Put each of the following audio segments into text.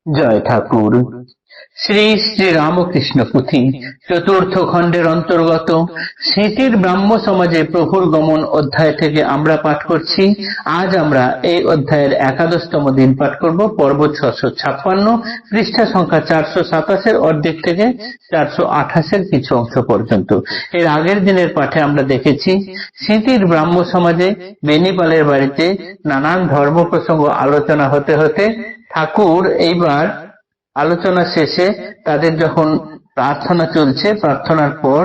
জয় ঠাকুর। শ্রী শ্রী রামকৃষ্ণ পুঁথি চতুর্থ খণ্ডের অন্তর্গত স্মৃতির ব্রাহ্ম সমাজে প্রভুর গমন অধ্যায় থেকে আমরা পাঠ করছি। আজ আমরা এই অধ্যায়ের 11তম দিন পাঠ করব। পর্ব 656, পৃষ্ঠা সংখ্যা 427 অর্ধেক থেকে 428 কিছু অংশ পর্যন্ত। এর আগের দিনের পাঠে আমরা দেখেছি স্মৃতির ব্রাহ্ম সমাজে বেনিপালের বাড়িতে নানান ধর্ম প্রসঙ্গ আলোচনা হতে হতে ঠাকুর এইবার আলোচনা শেষে তাদের যখন প্রার্থনা চলছে, প্রার্থনার পর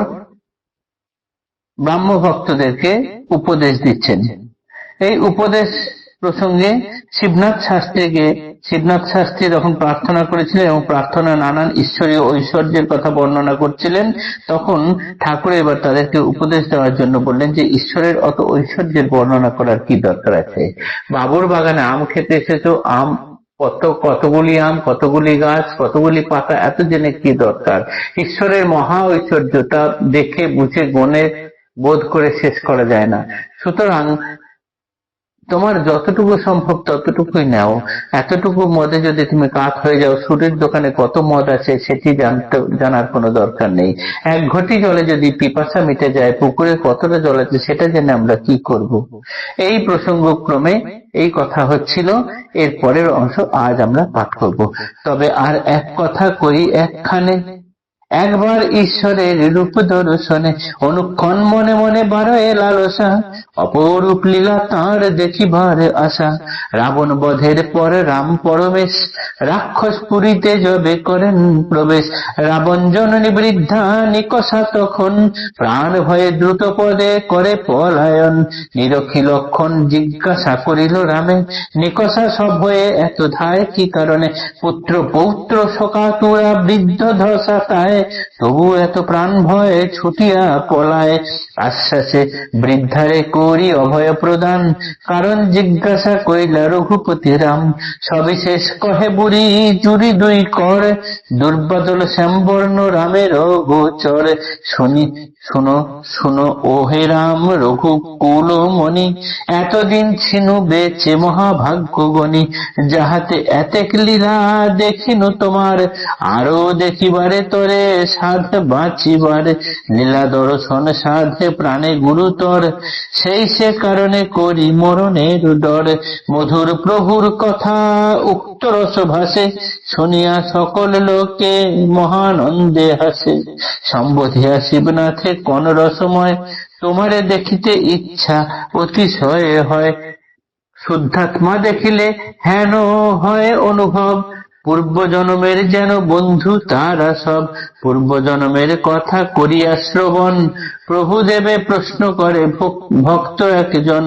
ব্রাহ্ম ভক্তদেরকে উপদেশ দিচ্ছেন। এই উপদেশ প্রসঙ্গে শিবনাথ শাস্ত্রী যখন প্রার্থনা করেছিলেন এবং প্রার্থনা নানান ঈশ্বরীয় ঐশ্বর্যের কথা বর্ণনা করছিলেন, তখন ঠাকুর এবার তাদেরকে উপদেশ দেওয়ার জন্য বললেন যে ঈশ্বরের অত ঐশ্বর্যের বর্ণনা করার কি দরকার আছে। বাবুর বাগানে আম খেতে এসেছো, আম কতগুলি আম, কতগুলি গাছ, কতগুলি পাতা, এত জেনে কি দরকার। ঈশ্বরের মহা ঐশ্বর্যতা দেখে বুঝে গণে বোধ করে শেষ করা যায় না। সুতরাং তোমার যতটুকু সম্ভব ততটুকুই নাও। এতটুকু মদে যদি তুমি কাক হয়ে যাও, সুরের দোকানে কত মদ আছে সেটি জানার কোনো দরকার নেই। এক ঘটি জলে যদি পিপাসা মিটে যায়, পুকুরে কতটা জল আছে সেটা জেনে আমরা কি করব। এই প্রসঙ্গক্রমে এই কথা হচ্ছিল। এর পরের অংশ আজ আমরা পাঠ করব। তবে আর এক কথা কই একখানে, একবার ঈশ্বরের রূপ দর্শনে অনুক্ষণ মনে মনে বাড়ায় লালসা, অপরূপ লীলা তাঁর দেখিবার আশা। রাবণ বধের পর রাম পরমেশ রাক্ষস পুরীতে যবে করেন প্রবেশ। রাবণ জননী বৃদ্ধা নিকষা তখন প্রাণ ভয়ে দ্রুত পদে করে পলায়ন। নিরক্ষী লক্ষণ জিজ্ঞাসা করিল রামে, নিকষা সব হয়ে এত ধায় কি কারণে। পুত্র পৌত্র শোকাতুরা বৃদ্ধ ধসা তায়, তবু এত প্রাণ ভয়ে ছুটিয়া পলায়। আশ্বাসে বৃদ্ধারে করি অভয় প্রদান, কারণ জিজ্ঞাসা কইলা রঘুপতি রাম। সবিশেষ কহে বুড়ি চুরি দুই কর, দুর্বাদল শ্যামবর্ণ রামের গোচর। শুনো শুনো ও হে রাম রঘুকুল মণি, এতদিন ছিনু বেচে মহাভাগ্য গণি। যাহাতে এতেক লীলা দেখিনু তোমার, আরো দেখিবারে তরে সাধ বাঁচিবার। লীলা দর্শন সাধে প্রাণে গুরুতর, সেই সে কারণে করি মরণের ডর। মধুর প্রভুর কথা উক্ত রস ভাসে, শুনিয়া সকল লোকে মহানন্দে হাসে। সম্বোধিয়া শিবনাথে কোন রসময়, তোমারে দেখিতে ইচ্ছা অতিশয় হয়। শুদ্ধাত্মা দেখিলে হেন হয় অনুভব, পূর্বজন্মের যেন বন্ধু তারা সব। পূর্বজন্মের কথা করিয়া শ্রবণ, প্রভুদেবে প্রশ্ন করে ভক্ত একজন।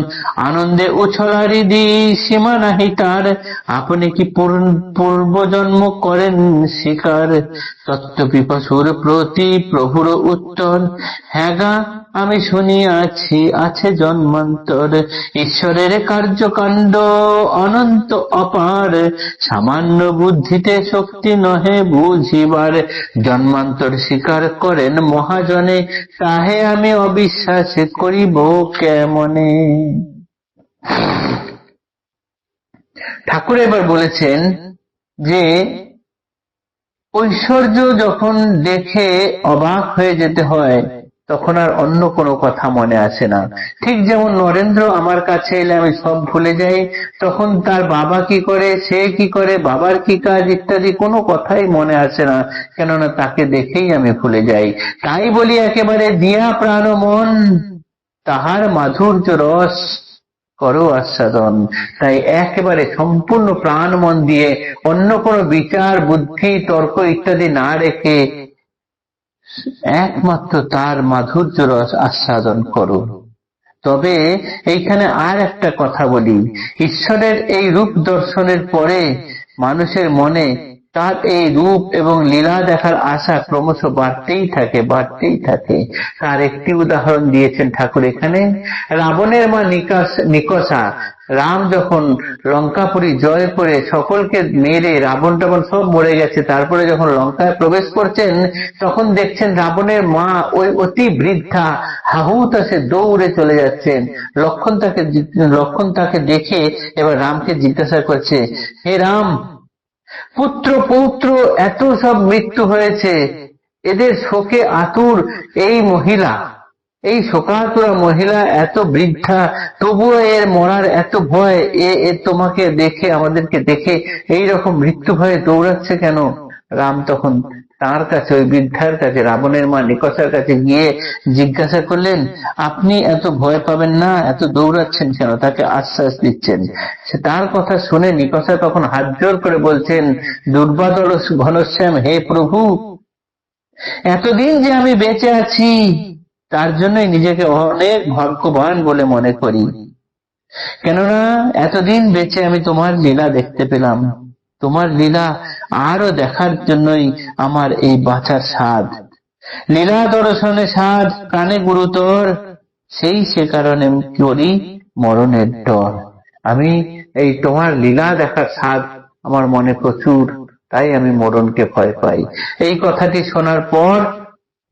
আনন্দে উছলারি দি সীমা নাহি তার, আপনি কি পূর্বজন্ম করেন স্বীকার। তত্ত্ব পিপাসুর প্রতি প্রভুর উত্তর, হ্যাঁ গা আমি শুনিয়াছি আছে জন্মান্তর। ঈশ্বরের কার্যকাণ্ড অনন্ত অপার, সামান্য বুদ্ধিতে শক্তি নহে বুঝিবার। জন্মান্তর স্বীকার করেন মহাজনে, তাহে আমি অবিশ্বাস করিব কেমনে। ঠাকুর এবার বলেছেন যে ঐশ্বর্য যখন দেখে অবাক হয়ে যেতে হয়, তখন আর অন্য কোনো কথা মনে আসে না। ঠিক যেমন নরেন্দ্র আমার কাছে এলে আমি সব ভুলে যাই, তখন তার বাবা কি করে, সে কি করে, বাবার কি কাজ ইত্যাদি কোনো কথাই মনে আসে না, কেননা তাকে দেখেই আমি ভুলে যাই। তাই বলি একেবারে দিয়া প্রাণ মন, তাহার মাধুর্য রস করো আস্বাদন। তাই একেবারে সম্পূর্ণ প্রাণ মন দিয়ে, অন্য কোনো বিচার বুদ্ধি তর্ক ইত্যাদি না রেখে একমাত্র তার মাধুর্য রস আস্বাদন করো। তবে এইখানে আর একটা কথা বলি, ঈশ্বরের এই রূপ দর্শনের পরে মানুষের মনে তার এই রূপ এবং লীলা দেখার আশা ক্রমশ বাড়তেই থাকে। তার একটি উদাহরণ দিয়েছেন ঠাকুর এখানে। রাবণের মা নিকষা, রাম যখন লঙ্কাপুরী জয় করে সকলকে মেরে রাবণ টাবণ সব মরে গেছে, তারপরে যখন লঙ্কায় প্রবেশ করছেন, তখন দেখছেন রাবণের মা ওই অতি বৃদ্ধা হাহুতাশে দৌড়ে চলে যাচ্ছেন। লক্ষণ তাকে দেখে এবার রামকে জিজ্ঞাসা করছে, হে রাম, পুত্র পৌত্র এত সব মৃত্যু হয়েছে, এদের শোকে আতুর এই মহিলা, এই শোকাতুরা মহিলা এত বৃদ্ধা, তবুও এর মরার এত ভয়, এ তোমাকে দেখে, আমাদেরকে দেখে এই রকম মৃত্যু ভয়ে দৌড়াচ্ছে কেন? রাম তখন তার কাছে, ওই বৃদ্ধার কাছে, রাবণের মা নিকষার কাছে গিয়ে জিজ্ঞাসা করলেন, আপনি এত ভয় পাবেন না, এত দৌড়াচ্ছেন কেন? তাকে আশ্বাস দিচ্ছেন। সে তার কথা শুনে নিকষা তখন হাত জোর করে বলছেন, দুর্বাদল ঘনশ্যাম, হে প্রভু, এতদিন যে আমি বেঁচে আছি তার জন্যই নিজেকে অনেক ভাগ্যবান বলে মনে করি। কেননা এতদিন বেঁচে আমি তোমার লীলা দেখতে পেলাম, তোমার লীলা আরো দেখার জন্যই আমার এই বাঁচার স্বাদ। লীলা দর্শনে স্বাদ প্রাণে গুরুতর, সে কারণে করি মরণের ডর। আমি এই তোমার লীলা দেখার স্বাদ আমার মনে প্রচুর, তাই আমি মরণকে ভয় পাই। এই কথাটি শোনার পর,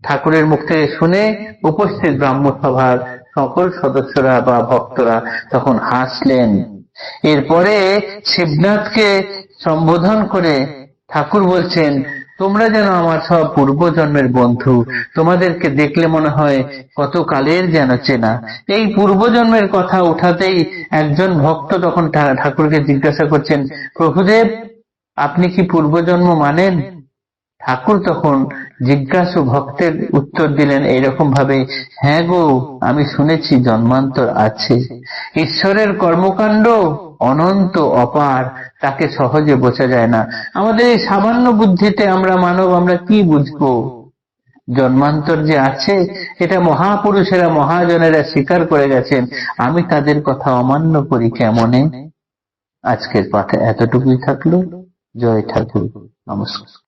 ঠাকুরের মুখ থেকে শুনে উপস্থিত ব্রাহ্মসভার সকল সদস্যরা বা ভক্তরা তখন হাসলেন। এরপরে শিবনাথকে সম্বোধন করে ঠাকুর বলছেন, তোমরা যেন আমার সব পূর্বজন্মের বন্ধু, তোমাদেরকে দেখলে মনে হয় কত কালের যেন চেনা। এই পূর্বজন্মের কথা উঠাতেই একজন ভক্ত তখন ঠাকুরকে জিজ্ঞাসা করছেন, প্রভুদেব, আপনি কি পূর্বজন্ম মানেন? ঠাকুর তখন জিজ্ঞাসু ভক্তের উত্তর দিলেন এইরকম ভাবে, হ্যাঁ গো, আমি শুনেছি জন্মান্তর আছে। ঈশ্বরের কর্মকাণ্ড অনন্ত অপার, তাকে সহজে বোঝা যায় না। আমাদের এই সামান্য বুদ্ধিতে আমরা মানব, আমরা কি বুঝবো? জন্মান্তর যে আছে এটা মহাপুরুষেরা, মহাজনেরা স্বীকার করে গেছেন, আমি তাদের কথা অমান্য করি কেমনে? আজকের পাঠে এতটুকুই থাকলো। জয় ঠাকুর, নমস্কার।